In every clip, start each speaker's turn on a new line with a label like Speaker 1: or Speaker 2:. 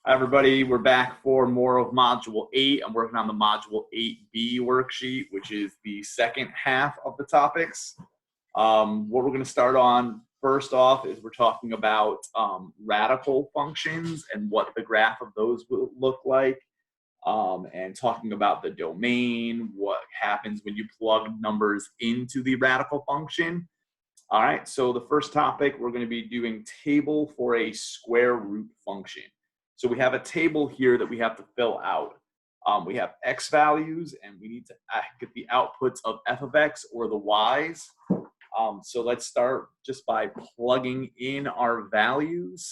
Speaker 1: Hi everybody, we're back for more of Module 8. I'm working on the Module 8B worksheet, which is the second half of the topics. What we're going to start on first off is we're talking about radical functions and what the graph of those will look like, and talking about the domain, what happens when you plug numbers into the radical function. All right, so the first topic, we're going to be doing table for a square root function. So we have a table here that we have to fill out. We have x values, and we need to get the outputs of f of x or the y's. So let's start just by plugging in our values.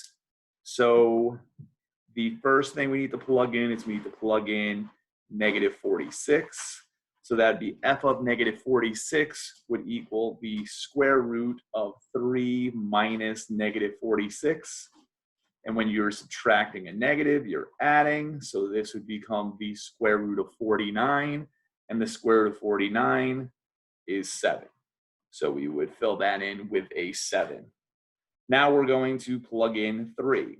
Speaker 1: So the first thing we need to plug in is we need to plug in negative 46. So that'd be f of negative 46 would equal the square root of 3 minus negative 46. And when you're subtracting a negative, you're adding. So this would become the square root of 49. And the square root of 49 is 7. So we would fill that in with a 7. Now we're going to plug in 3.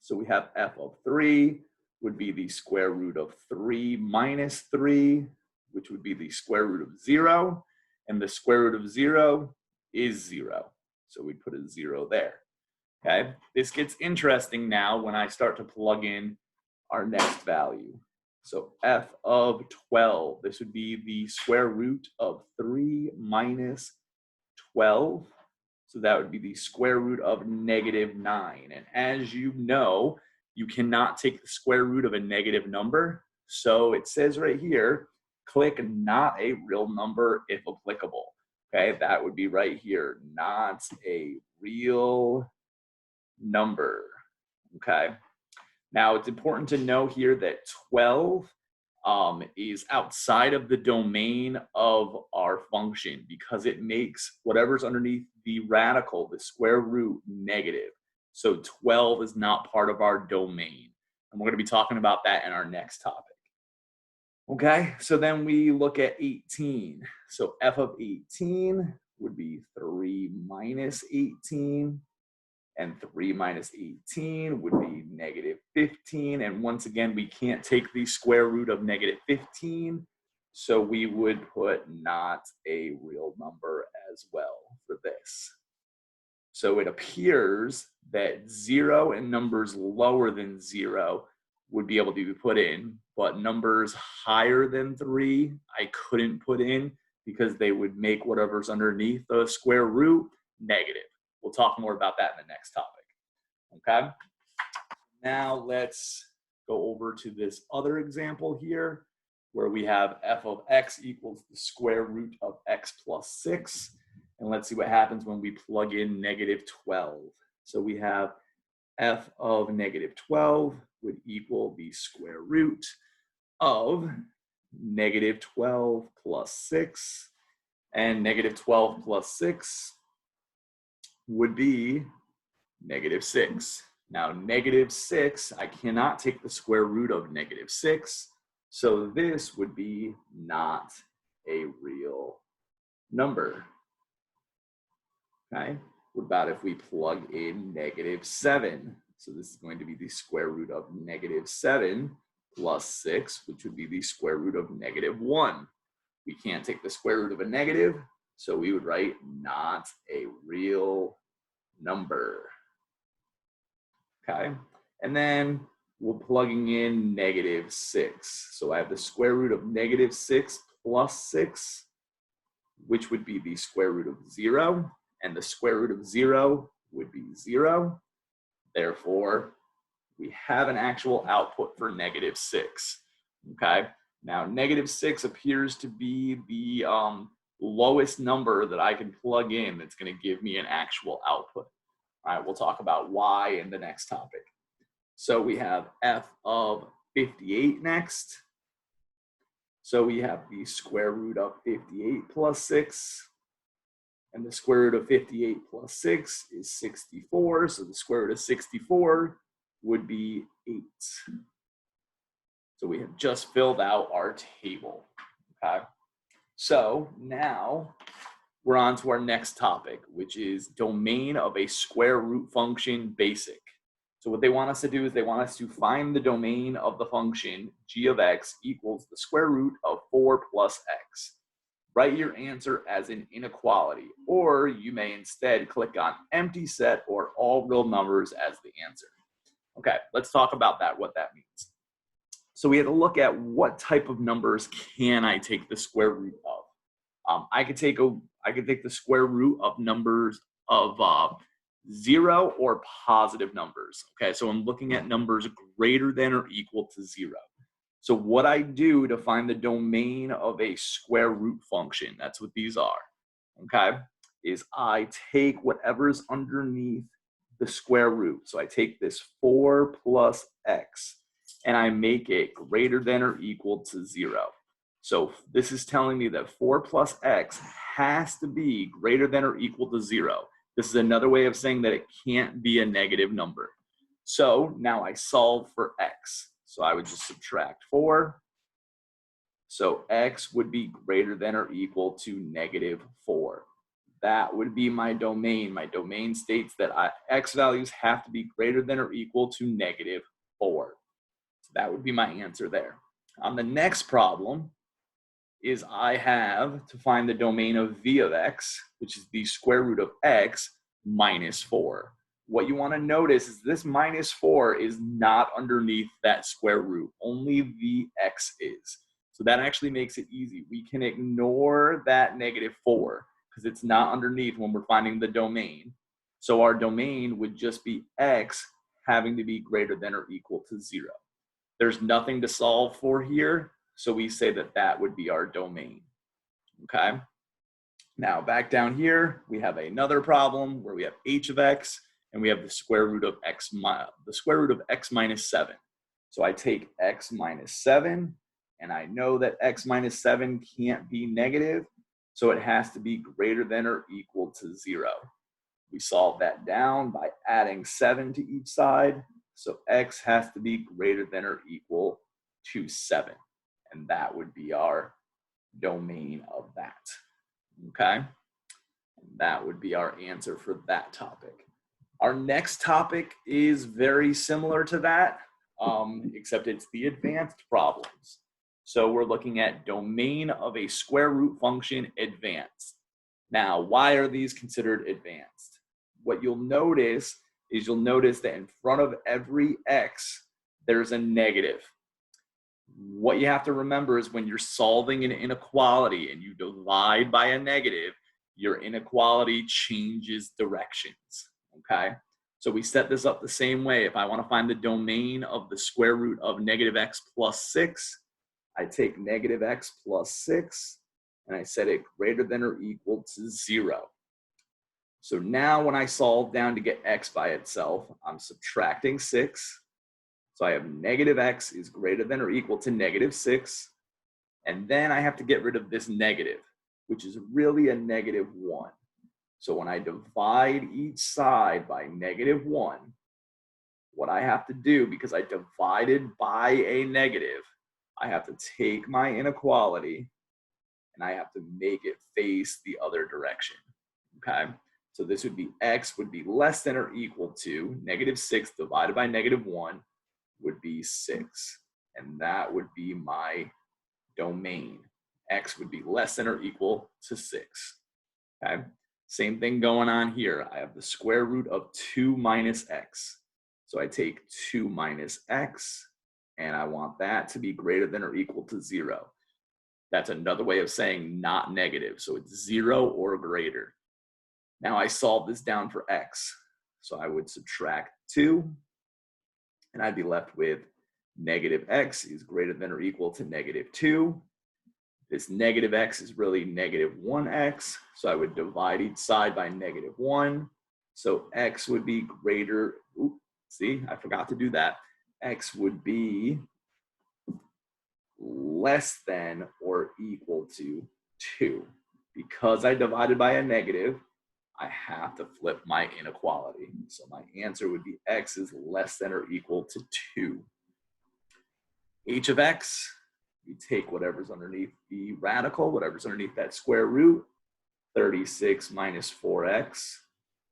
Speaker 1: So we have f of 3 would be the square root of 3 minus 3, which would be the square root of 0. And the square root of 0 is 0. So we put a 0 there. Okay, this gets interesting now when I start to plug in our next value. So f of 12, this would be the square root of 3 minus 12. So that would be the square root of negative 9. And as you know, you cannot take the square root of a negative number. So it says right here, click not a real number if applicable. Okay, that would be right here, not a real number. Okay, now it's important to know here that 12 is outside of the domain of our function because it makes whatever's underneath the radical, the square root, negative. So 12 is not part of our domain, and we're going to be talking about that in our next topic. Okay, so then we look at 18. So f of 18 would be 3 minus 18. And 3 minus 18 would be negative 15. And once again, we can't take the square root of negative 15. So we would put not a real number as well for this. So it appears that 0 and numbers lower than 0 would be able to be put in, but numbers higher than 3, I couldn't put in because they would make whatever's underneath the square root negative. We'll talk more about that in the next topic. Okay. Now let's go over to this other example here where we have f of x equals the square root of x plus 6. And let's see what happens when we plug in negative 12. So we have f of negative 12 would equal the square root of negative 12 plus 6. And negative 12 plus 6 would be negative 6. Now, negative 6, I cannot take the square root of negative 6, so this would be not a real number. Okay, what about if we plug in negative 7? So this is going to be the square root of negative 7 plus 6, which would be the square root of negative 1. We can't take the square root of a negative, so we would write not a real number. Okay, and then we're plugging in negative 6. So I have the square root of negative 6 plus 6, which would be the square root of 0, and the square root of 0 would be 0. Therefore, we have an actual output for negative 6. Okay, now negative 6 appears to be the lowest number that I can plug in that's going to give me an actual output. All right, we'll talk about why in the next topic. So we have f of 58 next. So we have the square root of 58 plus 6. And the square root of 58 plus 6 is 64. So the square root of 64 would be 8. So we have just filled out our table. Okay. So now we're on to our next topic, which is domain of a square root function basic. So what they want us to do is they want us to find the domain of the function g of x equals the square root of 4 plus x. Write your answer as an inequality, or you may instead click on empty set or all real numbers as the answer. Okay, let's talk about that, what that means. So we had to look at what type of numbers can I take the square root of. I could take the square root of numbers of 0 or positive numbers. Okay, so I'm looking at numbers greater than or equal to 0. So what I do to find the domain of a square root function, that's what these are, okay, is I take whatever's underneath the square root. So I take this 4 plus x and I make it greater than or equal to 0. So this is telling me that 4 plus x has to be greater than or equal to 0. This is another way of saying that it can't be a negative number. So now I solve for x. So I would just subtract 4. So x would be greater than or equal to negative 4. That would be my domain. My domain states that x values have to be greater than or equal to negative 4. So that would be my answer there. On the next problem is I have to find the domain of v of x, which is the square root of x minus 4. What you want to notice is this minus 4 is not underneath that square root. Only vx is. So that actually makes it easy. We can ignore that negative 4 because it's not underneath when we're finding the domain. So our domain would just be x having to be greater than or equal to 0. There's nothing to solve for here, so we say that that would be our domain. Okay? Now back down here, we have another problem where we have h of x and we have the square root of x minus 7. So I take x minus 7, and I know that x minus 7 can't be negative, so it has to be greater than or equal to 0. We solve that down by adding 7 to each side, so x has to be greater than or equal to 7, and that would be our domain of that. Okay? And that would be our answer for that topic. Our next topic is very similar to that, except it's the advanced problems. So we're looking at domain of a square root function advanced. Now, why are these considered advanced? What you'll notice is that in front of every x, there's a negative. What you have to remember is when you're solving an inequality and you divide by a negative, your inequality changes directions, okay? So we set this up the same way. If I want to find the domain of the square root of negative x plus 6, I take negative x plus 6 and I set it greater than or equal to 0. So now when I solve down to get x by itself, I'm subtracting 6. So I have negative x is greater than or equal to negative 6. And then I have to get rid of this negative, which is really a negative 1. So when I divide each side by negative 1, what I have to do, because I divided by a negative, I have to take my inequality and I have to make it face the other direction, okay? So this would be x would be less than or equal to negative 6 divided by negative 1 would be 6. And that would be my domain. X would be less than or equal to 6, okay? Same thing going on here. I have the square root of 2 minus x. So I take 2 minus x, and I want that to be greater than or equal to 0. That's another way of saying not negative. So it's 0 or greater. Now I solve this down for x. So I would subtract 2, and I'd be left with negative x is greater than or equal to negative 2. This negative x is really negative 1x. So I would divide each side by negative 1. So x would be greater, see, I forgot to do that. X would be less than or equal to 2. Because I divided by a negative, I have to flip my inequality. So my answer would be x is less than or equal to 2. H of x, we take whatever's underneath the radical, whatever's underneath that square root, 36 minus 4x,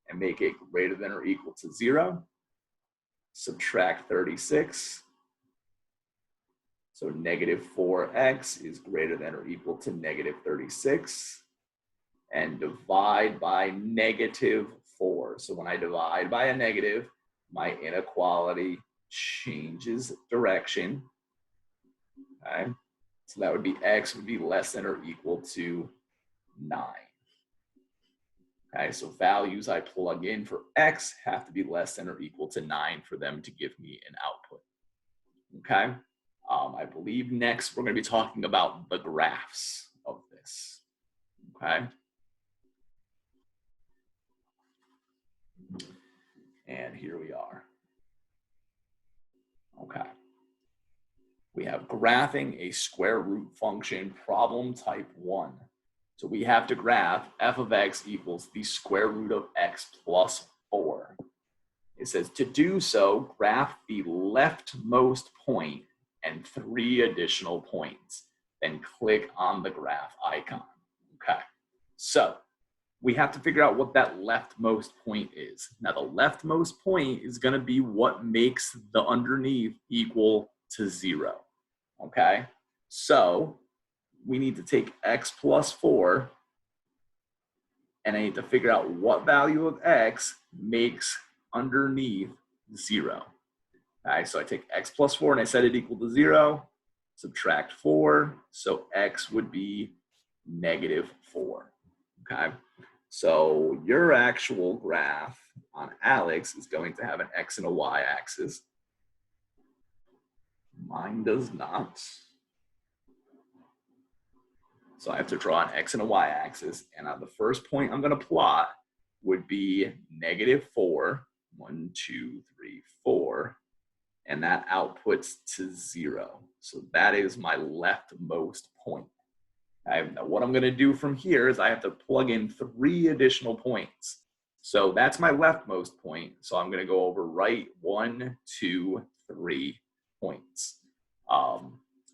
Speaker 1: and make it greater than or equal to 0. subtract 36. So negative 4x is greater than or equal to negative 36. And divide by negative 4. So when I divide by a negative, my inequality changes direction. Okay? So that would be x would be less than or equal to 9. Okay, so values I plug in for x have to be less than or equal to 9 for them to give me an output. Okay, I believe next we're going to be talking about the graphs of this. Okay, and here we are. Okay, we have graphing a square root function, problem type 1. So we have to graph f of x equals the square root of x plus 4. It says to do so, graph the leftmost point and 3 additional points. Then click on the graph icon. Okay, so we have to figure out what that leftmost point is. Now the leftmost point is going to be what makes the underneath equal to 0. Okay, so we need to take x plus 4, and I need to figure out what value of x makes underneath 0. All right, so I take x plus 4 and I set it equal to 0, subtract 4, so x would be negative 4. Okay, so your actual graph on Alex is going to have an x and a y axis. Mine does not. So I have to draw an x and a y axis, and on the first point I'm going to plot would be negative 4, 1, 2, 3, 4, and that outputs to 0. So that is my leftmost point. Now what I'm going to do from here is I have to plug in 3 additional points. So that's my leftmost point. So I'm going to go over right 1, 2, 3 points.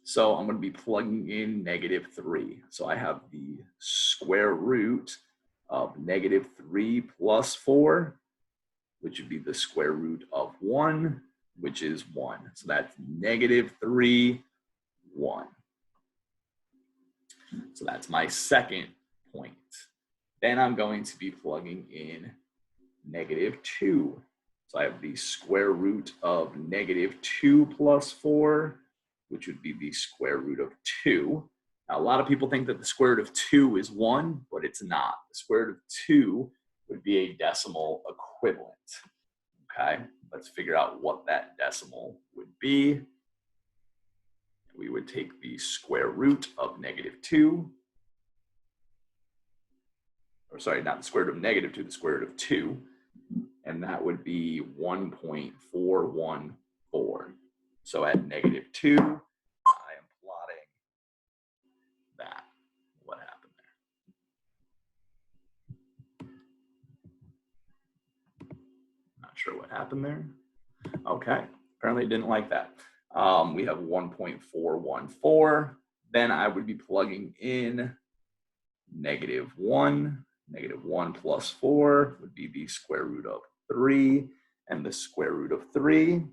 Speaker 1: So I'm going to be plugging in negative 3. So I have the square root of negative 3 plus 4, which would be the square root of 1, which is 1. So that's negative 3, 1. So that's my second point. Then I'm going to be plugging in negative 2. So I have the square root of negative 2 plus 4, which would be the square root of 2. Now, a lot of people think that the square root of 2 is 1, but it's not. The square root of 2 would be a decimal equivalent. Okay, let's figure out what that decimal would be. We would take the square root of negative 2. Or sorry, not the square root of negative 2, the square root of 2. And that would be 1.414. So at negative 2, I am plotting that. What happened there? Not sure what happened there. Okay, apparently it didn't like that. We have 1.414. Then I would be plugging in negative 1. Negative 1 plus 4 would be the square root of 3. And the square root of 3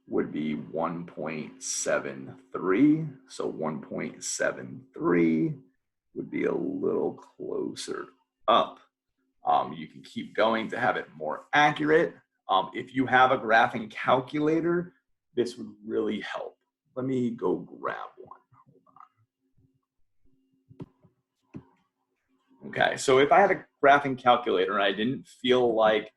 Speaker 1: would be 1.73. So 1.73 would be a little closer up. You can keep going to have it more accurate. If you have a graphing calculator, this would really help. Let me go grab one. Hold on. Okay, so if I had a graphing calculator and I didn't feel like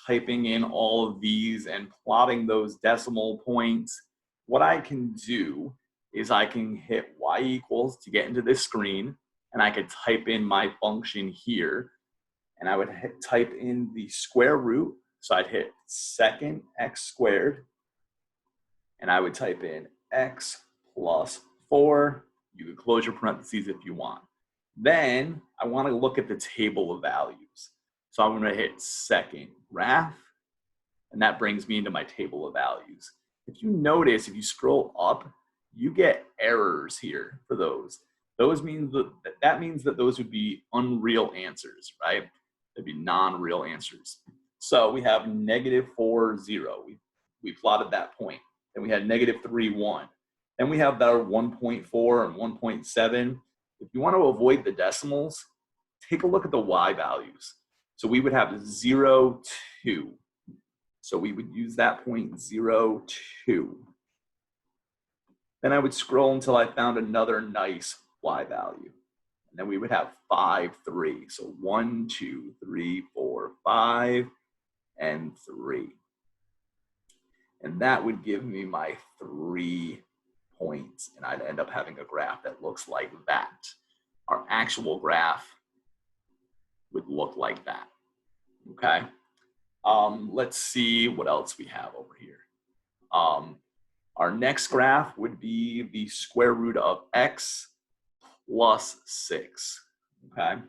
Speaker 1: typing in all of these and plotting those decimal points, what I can do is I can hit y equals to get into this screen, and I could type in my function here, and I would type in the square root. So I'd hit second x squared, and I would type in x plus 4. You could close your parentheses if you want. Then I want to look at the table of values. So I'm going to hit second graph, and that brings me into my table of values. If you notice, if you scroll up, you get errors here for those. That means that those would be unreal answers, right? It'd be non-real answers. So we have -4, 0. We plotted that point. Then we had -3, 1. Then we have our 1.4 and 1.7. If you want to avoid the decimals, take a look at the y values. So we would have 0, 2. So we would use that point 0, 2. Then I would scroll until I found another nice y value. And then we would have 5, 3. So 1, 2, 3, 4, 5, and 3. And that would give me my 3 points. And I'd end up having a graph that looks like that. Our actual graph would look like that. Okay. Let's see what else we have over here. Our next graph would be the square root of x plus 6. Okay.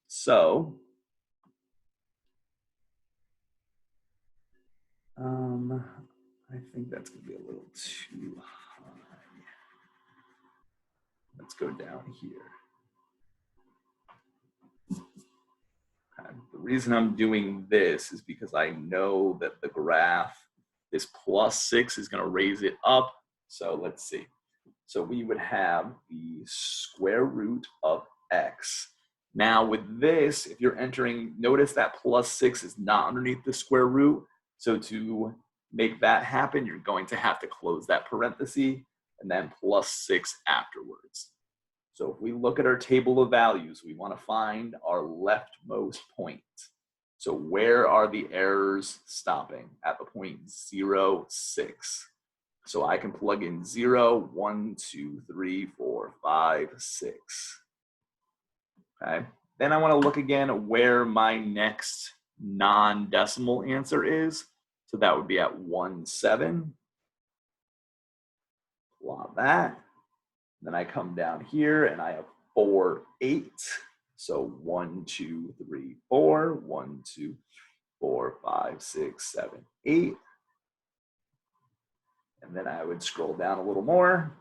Speaker 1: So, I think that's going to be a little too high. Let's go down here. Okay. The reason I'm doing this is because I know that the graph, this plus 6 is going to raise it up. So let's see. So we would have the square root of x. Now with this, if you're entering, notice that plus 6 is not underneath the square root. So to make that happen, you're going to have to close that parenthesis and then plus 6 afterwards. So if we look at our table of values, we want to find our leftmost point. So where are the errors stopping? At the point 0, 6. So I can plug in 0, 1, 2, 3, 4, 5, 6. Okay. Then I want to look again where my next non-decimal answer is. So that would be at 1, 7. Plot that. Then I come down here and I have 4, 8. So 1, 2, 3, 4. 1, 2, 4, 5, 6, 7, 8. And then I would scroll down a little more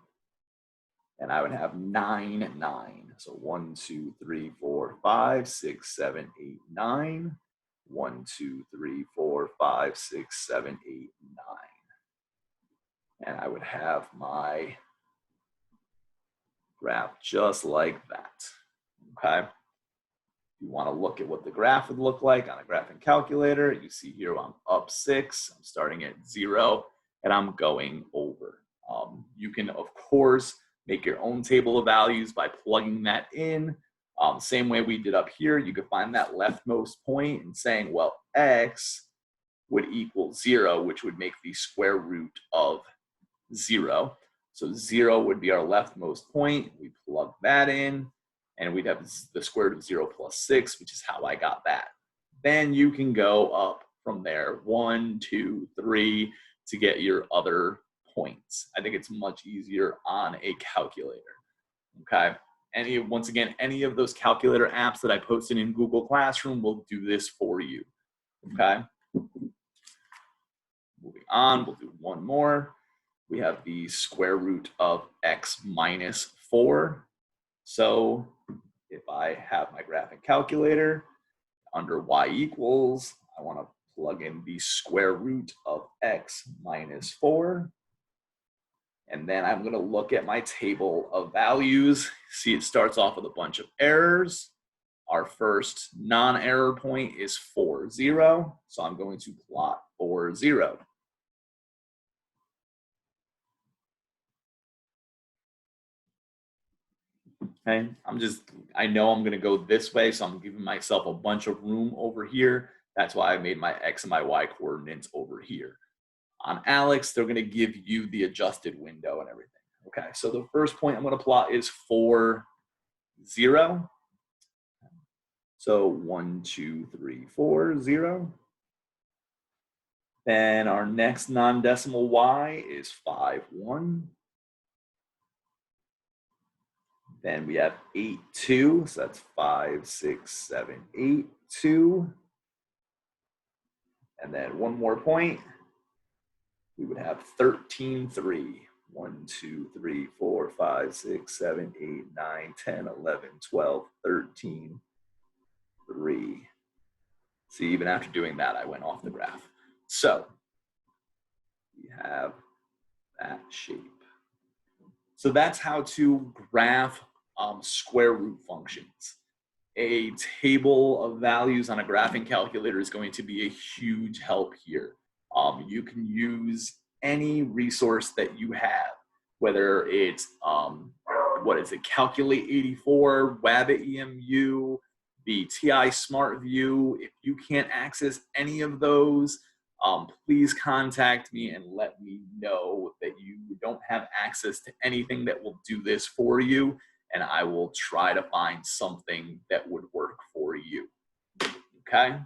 Speaker 1: and I would have 9, 9. So 1, 2, 3, 4, 5, 6, 7, 8, 9. 1, 2, 3, 4, 5, 6, 7, 8, 9. And I would have my graph just like that. Okay. You want to look at what the graph would look like on a graphing calculator. You see here I'm up 6. I'm starting at 0 and I'm going over. You can, of course, make your own table of values by plugging that in. Same way we did up here, you could find that leftmost point and saying, well, x would equal 0, which would make the square root of 0. So 0 would be our leftmost point. We plug that in, and we'd have the square root of 0 plus 6, which is how I got that. Then you can go up from there, 1, 2, 3, to get your other points. I think it's much easier on a calculator. Okay. Once again, any of those calculator apps that I posted in Google Classroom will do this for you. Okay. Moving on, we'll do one more. We have the square root of x minus 4. So if I have my graphing calculator, under y equals, I want to plug in the square root of x minus 4. And then I'm going to look at my table of values. See, it starts off with a bunch of errors. Our first non-error point is 4, 0. So I'm going to plot 4, 0. Okay, I know I'm going to go this way, so I'm giving myself a bunch of room over here. That's why I made my x and my y coordinates over here. On Alex, they're going to give you the adjusted window and everything. Okay, so the first point I'm going to plot is 4, 0. So 1, 2, 3, 4, 0. Then our next non-decimal y is 5, 1. Then we have 8, 2. So that's 5, 6, 7, 8, 2. And then one more point. We would have 13, 3. 1, 2, 3, 4, 5, 6, 7, 8, 9, 10, 11, 12, 13, 3. See, even after doing that, I went off the graph. So we have that shape. So that's how to graph square root functions. A table of values on a graphing calculator is going to be a huge help here. You can use any resource that you have, whether it's, what is it, Calculate 84, Wabbit EMU, the TI Smart View. If you can't access any of those, please contact me and let me know that you don't have access to anything that will do this for you, and I will try to find something that would work for you. Okay?